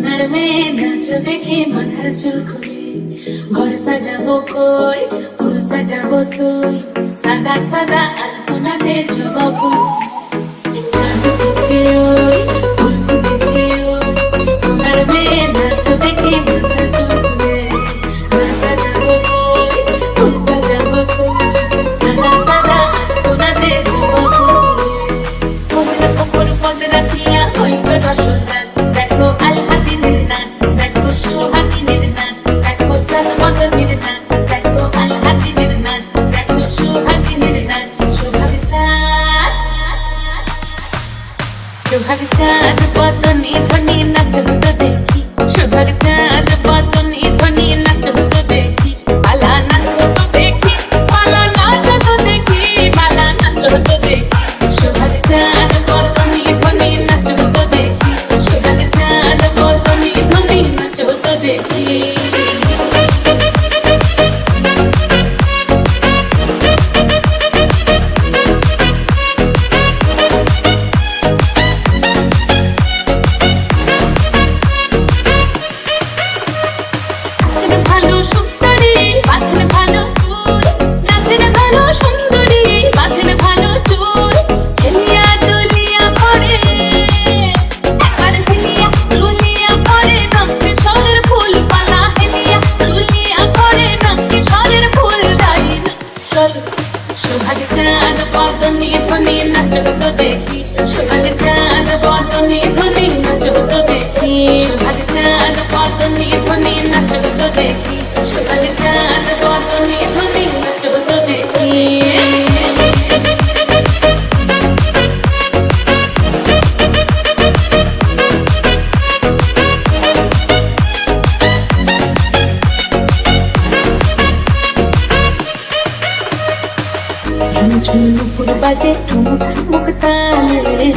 সোনার মেয়ে নাচ দেখে মাথার চুল খুলে ঘর সাজাবো কই ফুল সাজাবো সই সাদা সাদা আলপনাতে জবা ফুল চাঁদ উঠেছে ওই ফুল ফুটেছে ওই সোনার মেয়ে নাচ দেখে মাথার চুল খুলে ঘর সাজাবো কই ফুল সাজাবো সই সাদা সাদা আলপনাতে জবা ফুল পদের উপর পদ রাখিয়া হইছে রসল গাছ দেখো আলহাতিনের নাচ দেখো সোহাগিনের নাচ দেখো চাঁদ মদনের নাচ দেখো আলহাতিনের নাচ দেখো সোহাগিনের নাচ সোহাগ চাঁদ বদনে ধ্বনি নাচ হতো দেখি সোহাগ চাঁদ বদনে ধ্বনি নাচ হতো দেখি পালা নাচ হতো দেখি পালা নাচ হতো দেখি পালা নাচ হতো দেখি সোহাগ চাঁদ বদনে ধ্বনি নাচ হতো দেখি সোহাগ চাঁদ বদনে ধ্বনি নাচ হতো দেখি ভালো সুন্দরী বাঁধেন ভালো চুল নাচেন ভালো সুন্দরী বাঁধেন ভালো চুল হেলিয়া দুলিয়া পড়ে একবার হেলিয়া দুলিয়া পড়ে রঙে সরের ফুল পালা হেলিয়া দুলিয়া পড়ে রঙে সরের ফুল দাঁড়িয়ে চলো সোহাগ চাঁদ বদনে ধ্বনি নাচ হতো দেখি সোহাগ চাঁদ বদনে ধ্বনি নাচ হতো দেখি সোহাগ চাঁদ বদনে ধ্বনি নাচ হতো দেখি সোহাগ চাঁদ বদনে ধ্বনি নাচ হতো দেখি ঝুমঝুম নুপুর বাজে ঠুমুক ঠুমুক তালে